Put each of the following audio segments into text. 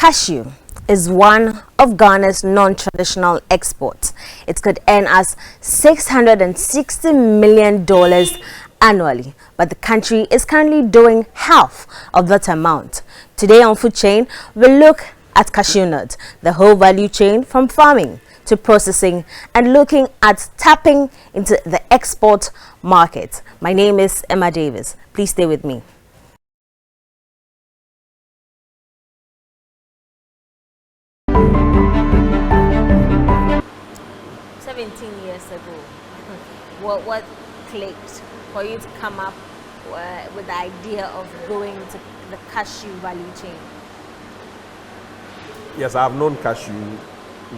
Cashew is one of Ghana's non-traditional exports. It could earn us $660 million annually, but the country is currently doing half of that amount. Today on Food Chain, we'll look at cashew nut, the whole value chain from farming to processing, and looking at tapping into the export market. My name is Emma Davis. Please stay with me. Years ago, what clicked for you to come up with the idea of going to the cashew value chain? Yes, I've known cashew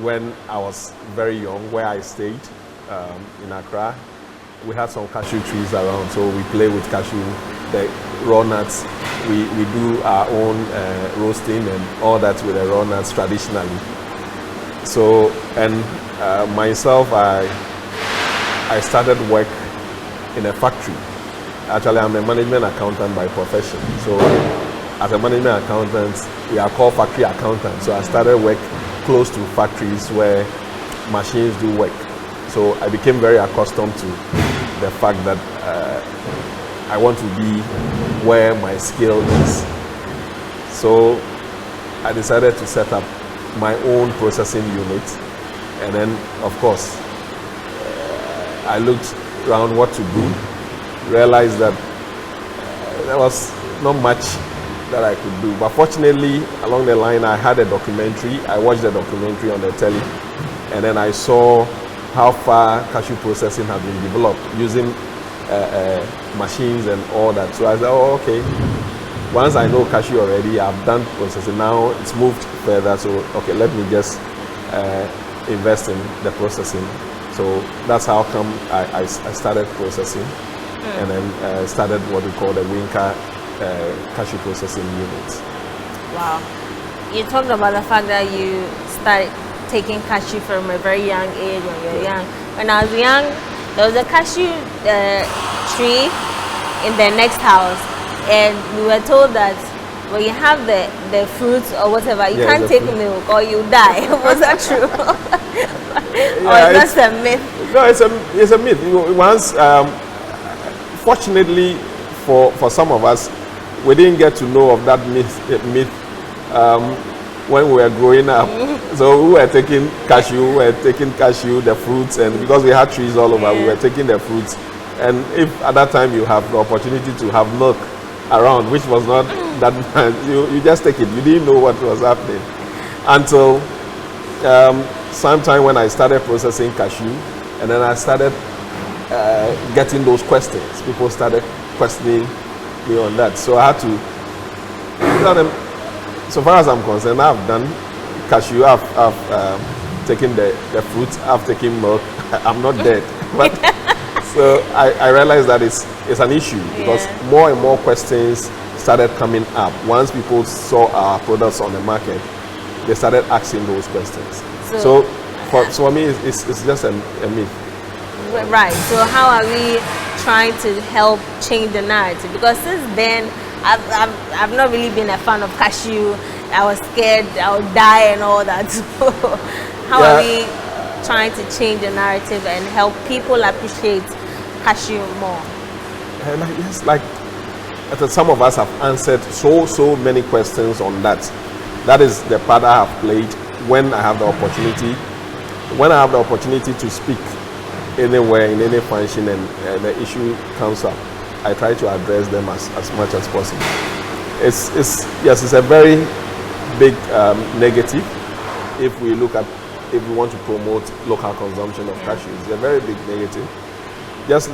when I was very young, where I stayed in Accra. We had some cashew trees around, so we play with cashew, the raw nuts. We do our own roasting and all that with the raw nuts traditionally. So, and myself, I started work in a factory. Actually, I'm a management accountant by profession. So, as a management accountant, we are called factory accountants. So, I started work close to factories where machines do work. So, I became very accustomed to the fact that I want to be where my skill is. So, I decided to set up my own processing unit, and then of course I looked around what to do, realized that there was not much that I could do, but fortunately along the line I had a documentary. I watched the documentary on the telly, and then I saw how far cashew processing had been developed using machines and all that. So I said, oh, okay, once I know cashew already, I've done processing, now it's moved further, so okay, let me just invest in the processing. So that's how come I started processing, and then started what we call the Winker cashew processing unit. Wow. You talked about the fact that you started taking cashew from a very young age when you were young. When I was young, there was a cashew tree in the next house, and we were told that when you have the fruits or whatever, you can't take milk or you die. Was that true? Or is that a myth? No, it's a myth. Once, fortunately for some of us, we didn't get to know of that myth when we were growing up. So we were taking cashew, the fruits, and because we had trees all over, we were taking the fruits. And if at that time you have the opportunity to have milk around, which was not that much, you just take it. You didn't know what was happening until sometime when I started processing cashew, and then I started getting those questions. People started questioning me on that, so I had to tell them, so far as I'm concerned, I've done cashew, I've taken the fruit, I've taken milk. I'm not dead, but so I realized that it's an issue because more and more questions started coming up. Once people saw our products on the market, they started asking those questions. So for me, it's just a myth. Right. So how are we trying to help change the narrative? Because since then, I've not really been a fan of cashew. I was scared I would die and all that. So how are we trying to change the narrative and help people appreciate cashew more? Yes, like some of us have answered so many questions on that. That is the part I have played when I have the opportunity. When I have the opportunity to speak anywhere, in any function, and the issue comes up, I try to address them as much as possible. It's a very big negative if we want to promote local consumption of cashew. It's a very big negative. Just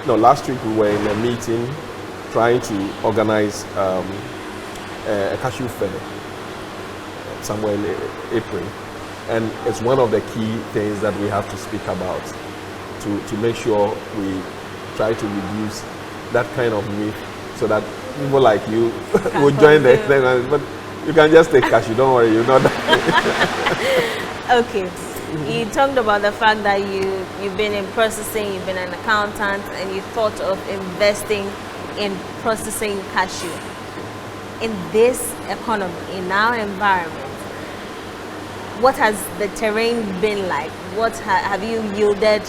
last week we were in a meeting trying to organize a cashew fair somewhere in April, and it's one of the key things that we have to speak about to make sure we try to reduce that kind of myth, so that people like you will join the thing. But you can just take cashew, don't worry, you're not that. Okay. You talked about the fact that you've been in processing, you've been an accountant, and you thought of investing in processing cashew. In this economy, in our environment, what has the terrain been like? What have you yielded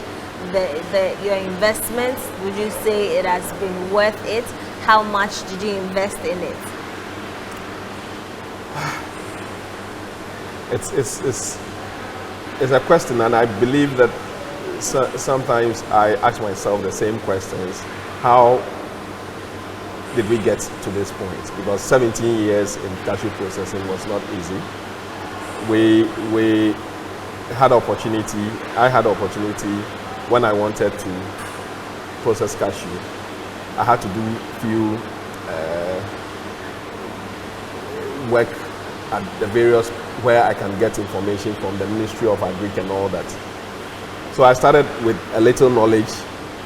your investments? Would you say it has been worth it? How much did you invest in it? It's a question, and I believe that sometimes I ask myself the same questions. How did we get to this point? Because 17 years in cashew processing was not easy. We had opportunity. I had opportunity when I wanted to process cashew. I had to do few work at the various where I can get information from the Ministry of Agric and all that. So I started with a little knowledge,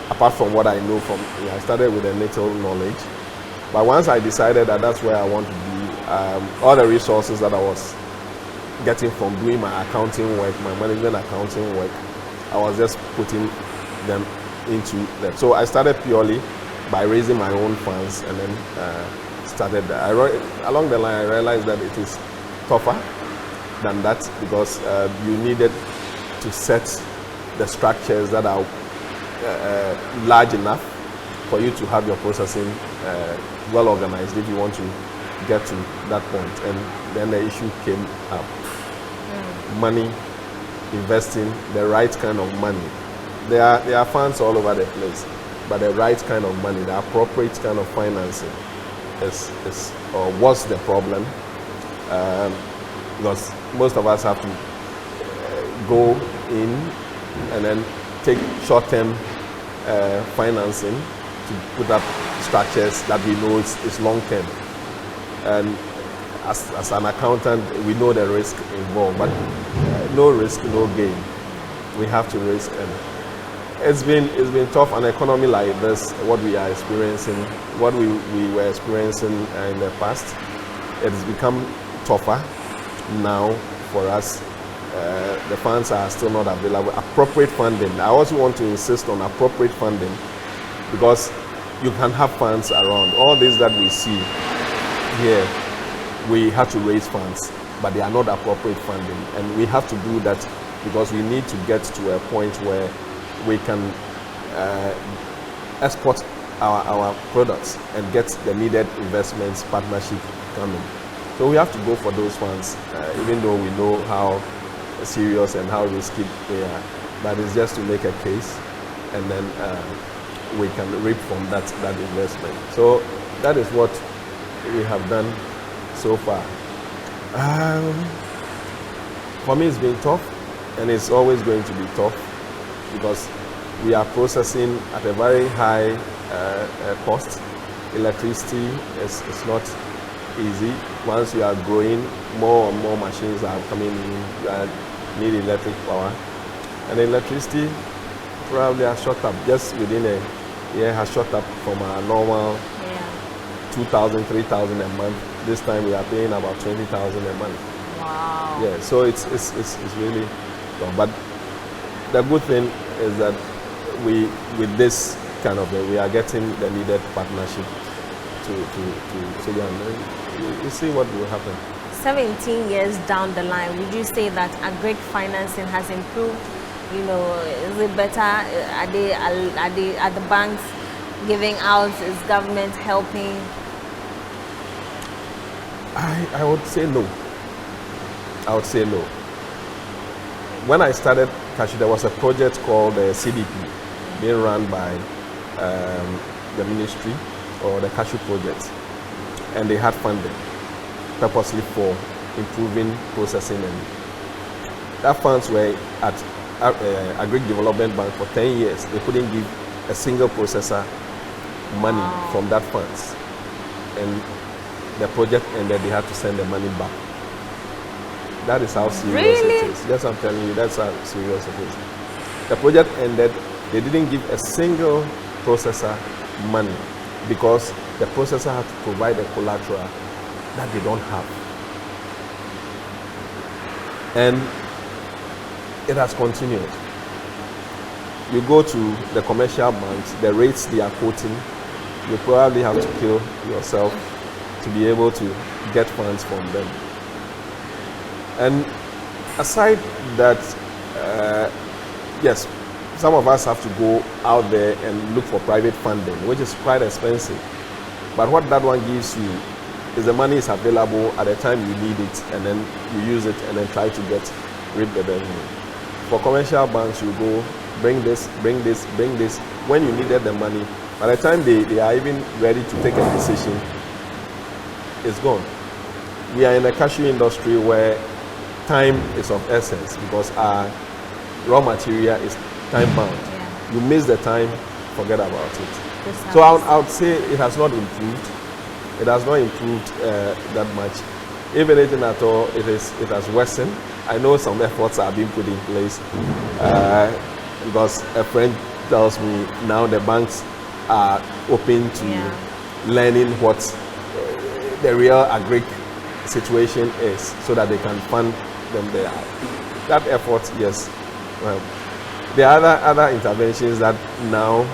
apart from what I know from. I started with a little knowledge, but once I decided that that's where I want to be, all the resources that I was getting from doing my accounting work, my management accounting work, I was just putting them into them. So I started purely by raising my own funds, and then started that. Along the line, I realized that it is tougher than that, because you needed to set the structures that are large enough for you to have your processing well organized if you want to get to that point. And then the issue came up. Money, investing, the right kind of money. There are funds all over the place, but the right kind of money, the appropriate kind of financing was the problem. Because most of us have to go in and then take short-term financing to put up structures that we know is long-term. And as an accountant, we know the risk involved, but no risk, no gain. We have to risk, and it's been tough. An economy like this, what we are experiencing, what we were experiencing in the past, it has become tougher now for us. The funds are still not available. Appropriate funding. I also want to insist on appropriate funding, because you can have funds around. All this that we see here, we have to raise funds, but they are not appropriate funding, and we have to do that because we need to get to a point where we can export our products and get the needed investments, partnership coming. So we have to go for those funds, even though we know how serious and how risky they are. But it's just to make a case, and then we can reap from that investment. So that is what we have done so far. For me, it's been tough, and it's always going to be tough, because we are processing at a very high cost. Electricity is not easy. Once you are growing, more and more machines are coming in. You need electric power, and electricity probably has shot up just within a year. Has shot up from our normal 2,000, 3,000 a month. This time we are paying about 20,000 a month. Wow. Yeah, so it's really tough. But the good thing is that with this kind of we are getting the needed partnership to you see what will happen. 17 years down the line, would you say that agric financing has improved? You know, is it better? Are the banks giving out? Is government helping? I would say no. I would say no. When I started Cashew, there was a project called the CDP, being run by the ministry, or the Cashew project, and they had funding purposely for improving processing, and that funds were at Agric Development Bank for 10 years. They couldn't give a single processor money from that funds, and the project ended. They had to send the money back. That is how serious it is. Yes, I'm telling you, that's how serious it is. The project ended. They didn't give a single processor money, because the processor had to provide a collateral that they don't have. And it has continued. You go to the commercial banks, the rates they are quoting, you probably have to kill yourself to be able to get funds from them. And aside that, yes, some of us have to go out there and look for private funding, which is quite expensive. But what that one gives you is the money is available at the time you need it, and then you use it and then try to reap the revenue. For commercial banks, you go, bring this, bring this, bring this. When you needed the money, by the time they are even ready to take a decision, it's gone. We are in the cashew industry where time is of essence because our raw material is time bound. Yeah. You miss the time, forget about it. So I would say it has not improved. It has not improved that much. If anything at all, it has worsened. I know some efforts are being put in place because a friend tells me now the banks are open to learning what the real agric situation is so that they can fund them there. That effort, yes. Well, there are other interventions that now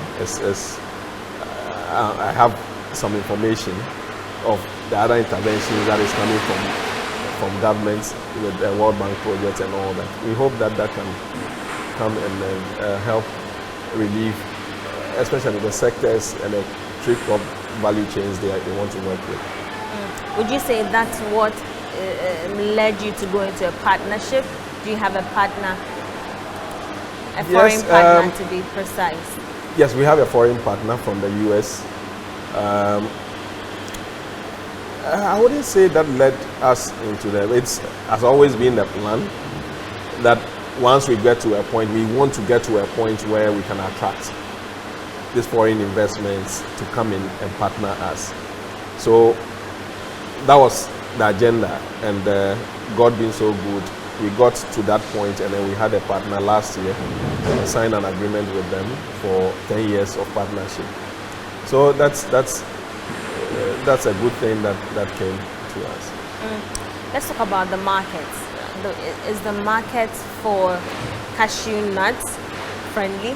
I have some information of the other interventions that is coming from governments with the World Bank project and all that. We hope that can come and help relieve, especially the sectors and the trade-off value chains they want to work with. Would you say that's what led you to go into a partnership? Do you have a partner, a foreign partner to be precise? Yes, we have a foreign partner from the US. I wouldn't say that led us into them. It has always been the plan that once we get to a point, we want to get to a point where we can attract these foreign investments to come in and partner us. So that was the agenda, and God being so good, we got to that point, and then we had a partner last year and signed an agreement with them for 10 years of partnership. So that's a good thing that came to us. Let's talk about the markets. Is the market for cashew nuts friendly,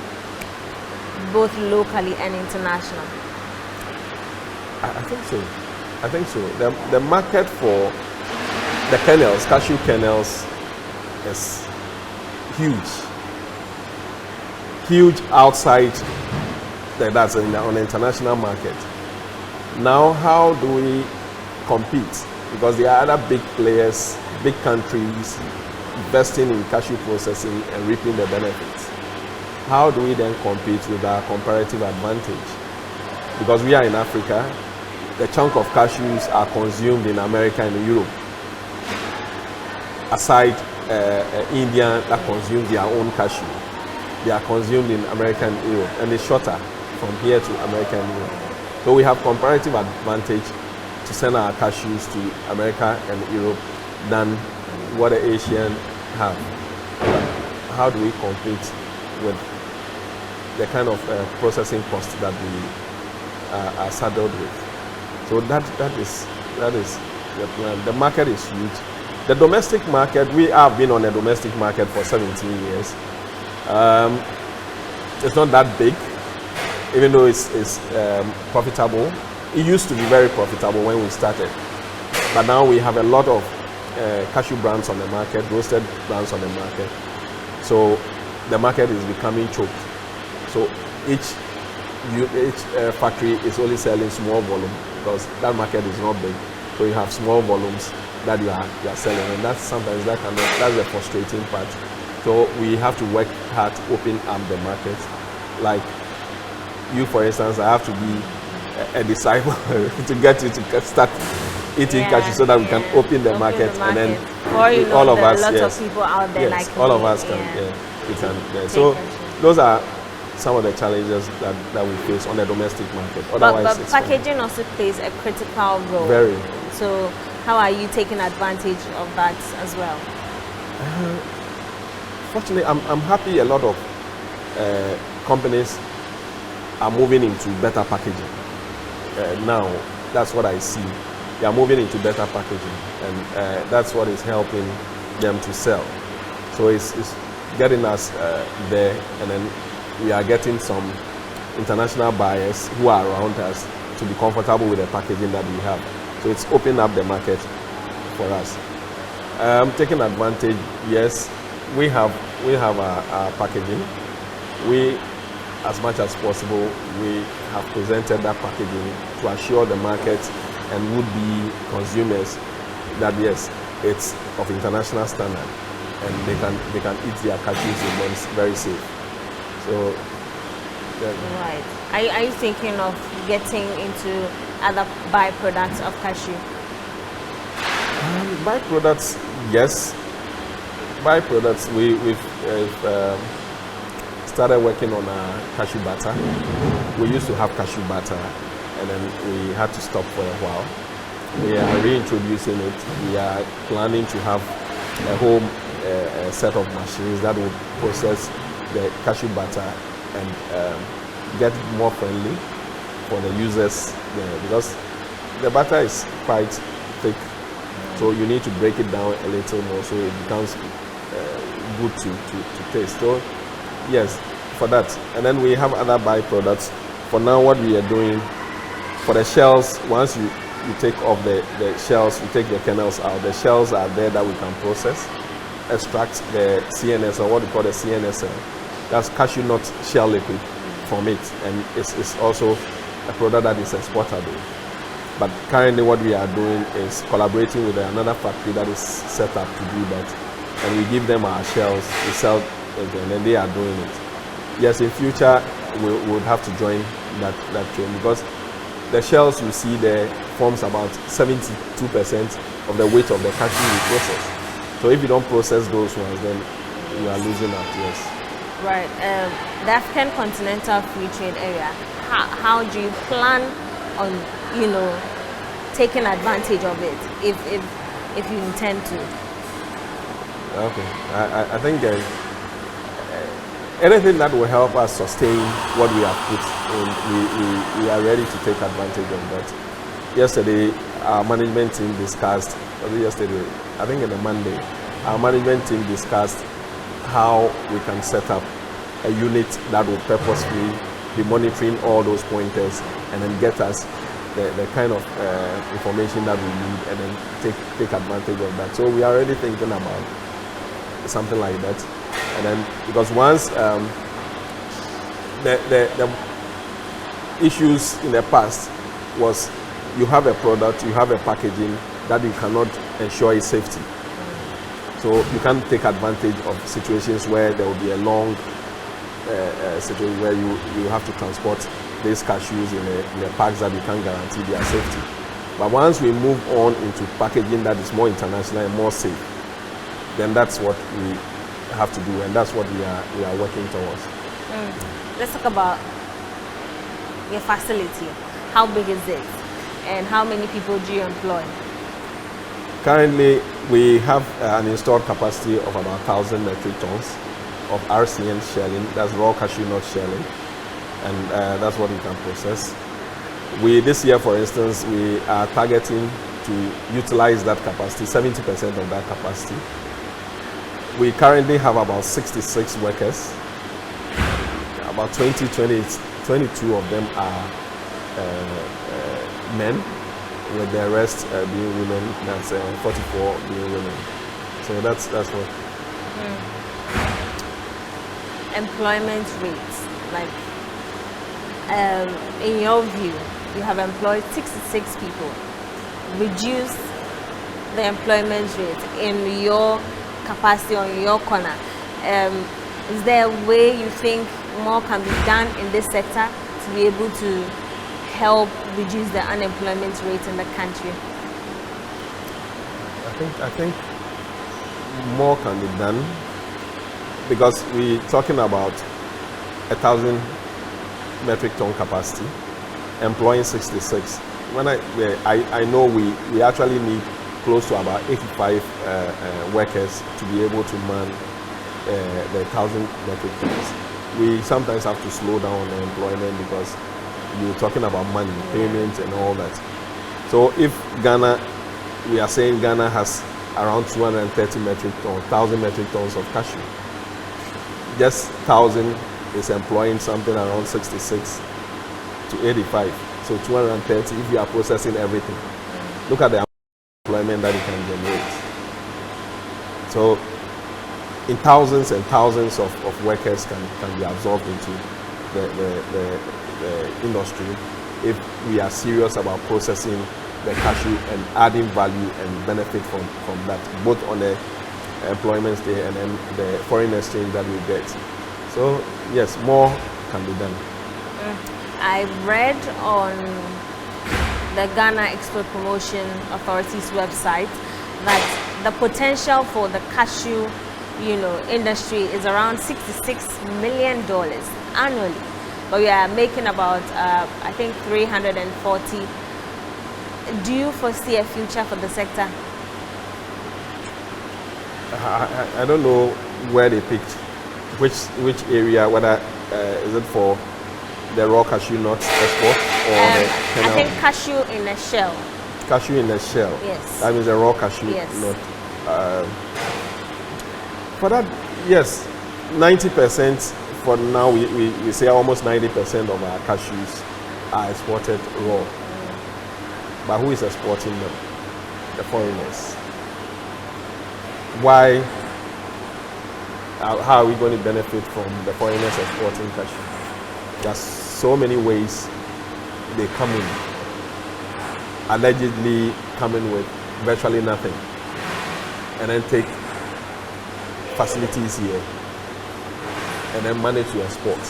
both locally and international? I think so. I think so. The market for the kernels, cashew kernels, is huge. Huge outside that's on the international market. Now, how do we compete? Because there are other big players, big countries investing in cashew processing and reaping the benefits. How do we then compete with our comparative advantage? Because we are in Africa, the chunk of cashews are consumed in America and Europe. Aside India that consumes their own cashew, they are consumed in America and Europe, and it's shorter from here to America and Europe. So we have comparative advantage to send our cashews to America and Europe than what the Asians have. How do we compete with the kind of processing costs that we are saddled with? So that is the plan. The market is huge. The domestic market, we have been on the domestic market for 17 years. It's not that big, even though it's profitable. It used to be very profitable when we started, but now we have a lot of cashew brands on the market, roasted brands on the market. So the market is becoming choked. So each factory is only selling small volume because that market is not big. So you have small volumes that you are selling, and that's sometimes that's the frustrating part. So we have to work hard to open up the market. Like you, for instance, I have to be a disciple to get you to start eating cashew so that we can open the market, and then all of us, lots of people out there like all of us can, we can. So those are some of the challenges that we face on the domestic market. Otherwise, but packaging also plays a critical role. Very. So how are you taking advantage of that as well? Fortunately, I'm happy a lot of companies are moving into better packaging. Now, that's what I see. They are moving into better packaging, and that's what is helping them to sell. So it's getting us there, and then we are getting some international buyers who are around us to be comfortable with the packaging that we have. So it's opened up the market for us. Taking advantage, yes, we have our packaging. We, as much as possible, we have presented that packaging to assure the market and would-be consumers that yes, it's of international standard and they can eat their cashews in them very safe. So, yeah. Right. Are you thinking of getting into other byproducts of cashew? Byproducts, yes. Byproducts, we've started working on cashew butter. We used to have cashew butter, and then we had to stop for a while. We are reintroducing it. We are planning to have a whole set of machines that will process the cashew butter and get more friendly for the users there, because the butter is quite thick. So you need to break it down a little more so it becomes good to taste. So yes, for that. And then we have other byproducts. For now, what we are doing for the shells, once you take off the shells, you take the kernels out, the shells are there that we can process, extract the CNS, or what we call the CNSL. That's cashew nut shell liquid from it, and it's also a product that is exportable. But currently what we are doing is collaborating with another factory that is set up to do that. And we give them our shells, we sell it, and then they are doing it. Yes, in future, we would have to join that train, because the shells you see there forms about 72% of the weight of the cashew we process. So if you don't process those ones, then you are losing out, yes. Right. The African Continental Free Trade Area, how do you plan on, taking advantage of it if you intend to? Okay, I think anything that will help us sustain what we have put in, we are ready to take advantage of that. Yesterday, our management team discussed, I think on a Monday, our management team discussed how we can set up a unit that will purposefully be monitoring all those pointers and then get us the kind of information that we need, and then take advantage of that. So we are already thinking about something like that. And then, because once the issues in the past was you have a product, you have a packaging that you cannot ensure its safety. So you can't take advantage of situations where there will be a long situation where you have to transport these cashews in the packs that you can't guarantee their safety. But once we move on into packaging that is more international and more safe, then that's what we have to do, and that's what we are working towards. Let's talk about your facility. How big is it, and how many people do you employ? Currently, we have an installed capacity of about 1,000 metric tons of RCN shelling, that's raw cashew nut shelling, and that's what we can process. This year, for instance, we are targeting to utilize that capacity, 70% of that capacity. We currently have about 66 workers. About 22 of them are men, with the rest being women. That's 44 being women. So that's what. Employment rates, like in your view, you have employed 66 people. Reduce the employment rate in your capacity or in your corner. Is there a way you think more can be done in this sector to be able to help reduce the unemployment rate in the country? I think more can be done, because we're talking about 1,000 metric ton capacity, employing 66. When I know we actually need close to about 85 workers to be able to man the 1,000 metric tons. We sometimes have to slow down the employment because you're talking about money, payments and all that. So if Ghana, we are saying Ghana has around 230 metric tons, 1,000 metric tons of cashew. Just 1,000 is employing something around 66 to 85. So 230 if you are processing everything. look at the employment that it can generate. So in thousands and thousands of workers can be absorbed into the industry if we are serious about processing the cashew and adding value and benefit from that, both on the employment day and then the foreign exchange that we get. So yes, more can be done. I read on the Ghana Export Promotion Authority's website that the potential for the cashew, industry is around $66 million annually, but we are making about I think 340. Do you foresee a future for the sector? I don't know where they picked which area, whether is it for the raw cashew nuts export or the kernel? I think cashew in a shell. Cashew in a shell. Yes. That means a raw cashew nut. For that, yes, 90% for now. We say almost 90% of our cashews are exported raw. But who is exporting them? The foreigners. Why? How are we going to benefit from the foreigners exporting cashew? There's so many ways they come in, allegedly come in with virtually nothing, and then take facilities here, and then manage to export.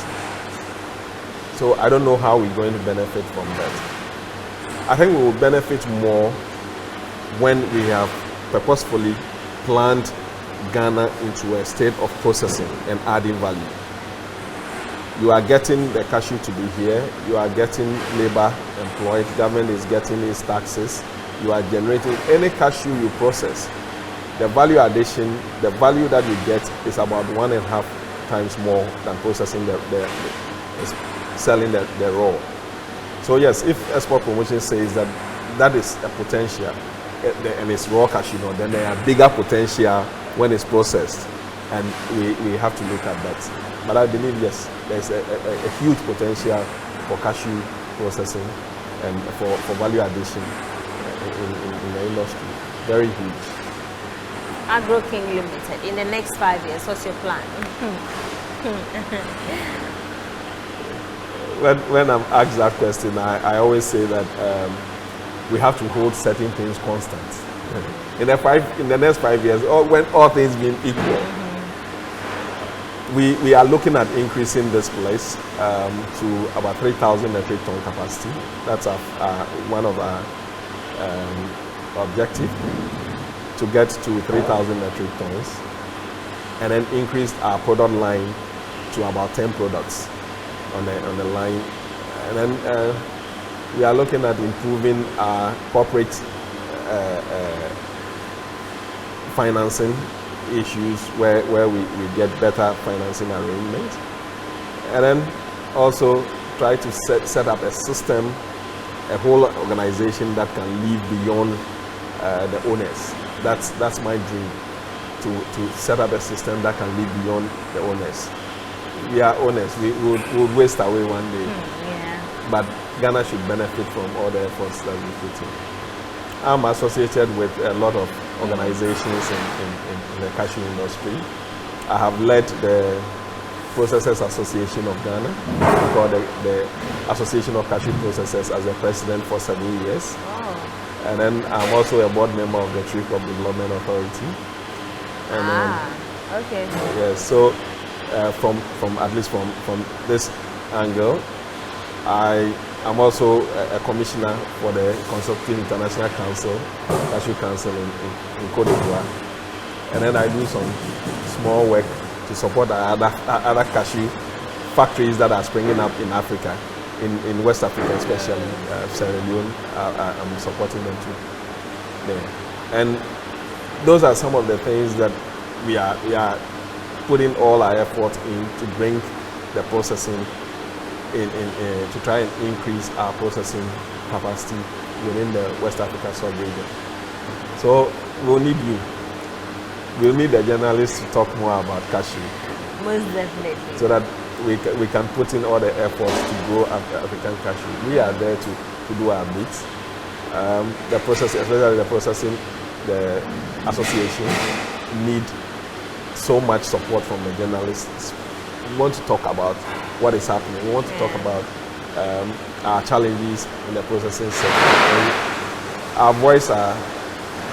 So I don't know how we're going to benefit from that. I think we will benefit more when we have purposefully planned Ghana into a state of processing and adding value. You are getting the cashew to be here, you are getting labor employed, government is getting its taxes, you are generating any cashew you process. The value addition, the value that you get is about 1.5 times more than processing selling the raw. So yes, if export promotion says that that is a potential and it's raw cashew, then there are bigger potential when it's processed, and we have to look at that. But I believe yes, there's a huge potential for cashew processing and for value addition in the industry. Very huge. Agro King Limited, in the next 5 years, what's your plan? When I'm asked that question, I always say that we have to hold certain things constant. In the next 5 years, when all things being equal, we are looking at increasing this place to about 3,000 metric ton capacity. That's one of our objectives, to get to 3,000 metric tons, and then increase our product line to about 10 products on the line. And then we are looking at improving our corporate financing issues where we get better financing arrangements, and then also try to set up a system, a whole organization that can live beyond the owners. That's my dream, to set up a system that can live beyond the owners. We are owners, we would waste away one day. But Ghana should benefit from all the efforts that we put in. I'm associated with a lot of organizations in the cashew industry. I have led the Processors Association of Ghana, called the Association of Cashew Processors, as the president for 7 years. Oh. And then I'm also a board member of the Tree Crop Development Authority. And okay. Yes, so from at least from this angle, I am also a commissioner for the Consultative International Council, Cashew Council in Côte d'Ivoire. And then I do some small work to support other cashew factories that are springing up in Africa, in West Africa especially, Sierra Leone. I'm supporting them too there. And those are some of the things that we are putting all our effort in to bring the processing to try and increase our processing capacity within the West Africa sub-region. So we'll need you. We'll need the journalists to talk more about cashew. Most definitely. So that we can put in all the efforts to grow African cashew. We are there to do our bit. The process, especially the processing, the association, need so much support from the journalists. We want to talk about what is happening. We want to talk about our challenges in the processing sector. And our voice are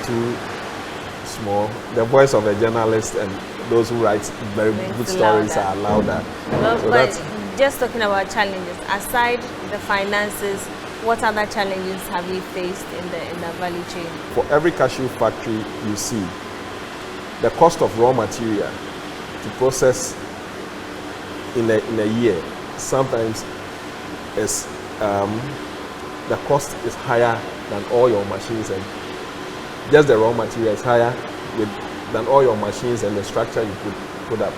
too small. The voice of a journalist and those who write very good stories are louder. But just talking about challenges, aside the finances, what other challenges have you faced in the value chain? For every cashew factory you see, the cost of raw material to process in a year sometimes is the cost is higher than all your machines, and just the raw material is higher than all your machines and the structure you put up.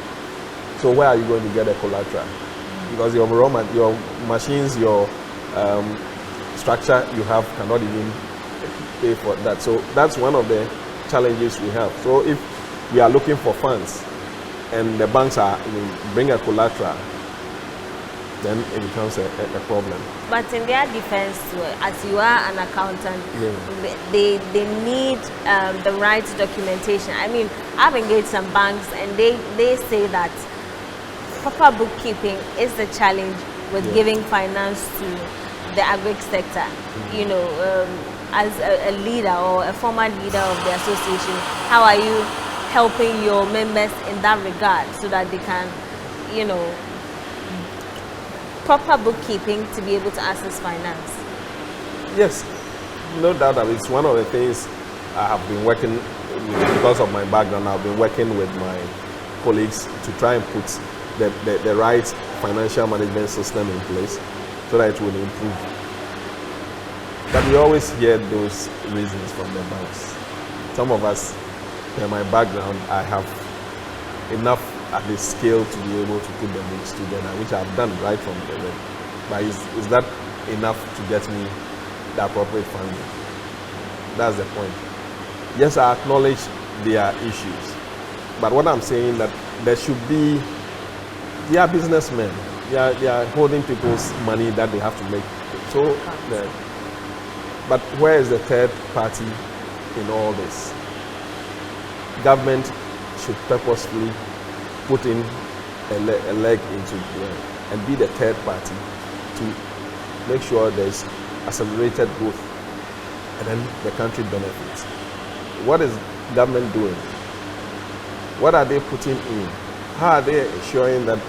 So where are you going to get a collateral? Because your machines, your structure you have cannot even pay for that. So that's one of the challenges we have. So if we are looking for funds and the banks are bring a collateral, then it becomes a problem. But in their defense, as you are an accountant, they need the right documentation. I mean, I've engaged some banks and they say that proper bookkeeping is the challenge with giving finance to the agri sector. You know, as a leader or a former leader of the association, how are you helping your members in that regard so that they can, you know, proper bookkeeping to be able to access finance? Yes, no doubt that it's one of the things I have been working with. Because of my background, I've been working with my colleagues to try and put the right financial management system in place so that it will improve. But we always hear those reasons from the banks. Some of us, in my background, I have enough at the scale to be able to put the books together, which I've done right from the beginning. But is that enough to get me the appropriate funding? That's the point. Yes, I acknowledge there are issues, but what I'm saying that there should be, they are businessmen. They are holding people's money that they have to make. So, but where is the third party in all this? Government should purposefully put in a leg into it and be the third party to make sure there's accelerated growth and then the country benefits. What is government doing? What are they putting in? How are they ensuring that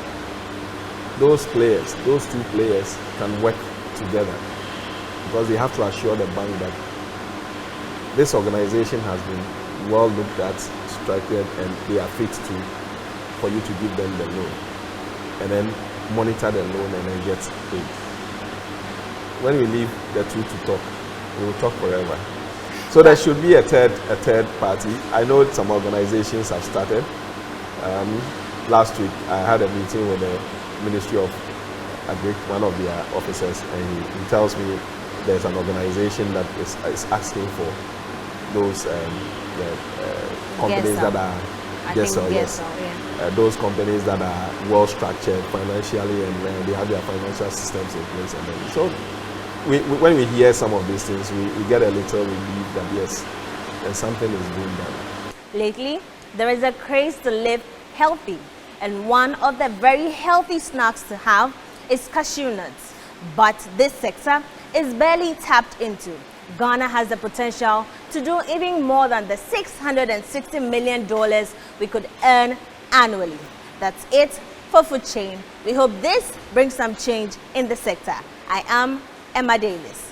those players, those two players, can work together? Because they have to assure the bank that this organization has been well looked at, structured, and they are fit for you to give them the loan, and then monitor the loan and then get paid. When we leave the two to talk, we will talk forever. So there should be a third party. I know some organizations have started. Last week I had a meeting with the Ministry of Agri, one of their officers, and he tells me there's an organization that is asking for those companies that are those companies that are well structured financially and they have their financial systems in place. And then, so when we hear some of these things, we get a little relief that yes, and something is being done. Lately, there is a craze to live healthy, and one of the very healthy snacks to have is cashew nuts. But this sector is barely tapped into. Ghana has the potential to do even more than the $660 million we could earn annually. That's it for Food Chain. We hope this brings some change in the sector. I am Emma Davis.